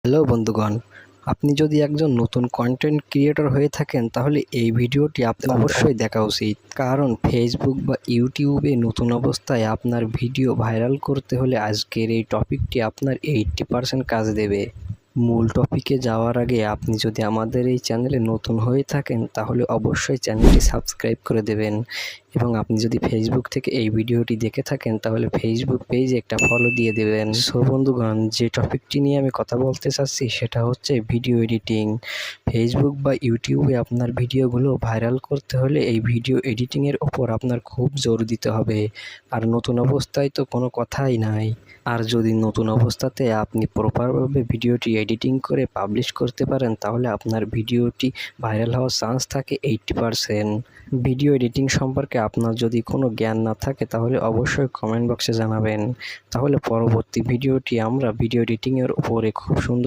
Hello বন্ধুগণ, আপনি যদি একজন নতুন কন্টেন্ট ক্রিয়েটর হয়ে থাকেন তাহলে এই ভিডিওটি আপনার অবশ্যই দেখা উচিত। কারণ ফেসবুক বা ইউটিউবে নতুন অবস্থায় আপনার ভিডিও ভাইরাল করতে হলে আজকের এই টপিকটি আপনার 80% কাজ দেবে। মূল টপিকে যাওয়ার আগে আপনি যদি আমাদের এই চ্যানেলে নতুন হয়ে থাকেন তাহলে অবশ্যই চ্যানেলটি সাবস্ক্রাইব করে দেবেন এবং আপনি যদি ফেসবুক থেকে এই ভিডিওটি দেখে থাকেন তাহলে ফেসবুক পেজে একটা ফলো দিয়ে দেবেন। সো বন্ধুগণ, যে টপিকটি নিয়ে আমি কথা বলতে চাচ্ছি সেটা হচ্ছে ভিডিও এডিটিং। ফেসবুক বা ইউটিউবে আপনার ভিডিওগুলো ভাইরাল করতে হলে এই ভিডিও এডিটিংয়ের ওপর আপনার খুব জোর দিতে হবে। আর নতুন অবস্থায় তো কোনো কথাই নাই। আর যদি নতুন অবস্থাতে আপনি প্রপারভাবে ভিডিওটি এডিটিং করে পাবলিশ করতে পারেন তাহলে আপনার ভিডিওটি ভাইরাল হওয়ার চান্স থাকে 80%। ভিডিও এডিটিং সম্পর্কে আপনার যদি কোনো জ্ঞান না থাকে তাহলে অবশ্যই কমেন্ট বক্সে জানাবেন। তাহলে পরবর্তী ভিডিওটি আমরা ভিডিও এডিটিংয়ের উপরে খুব সুন্দর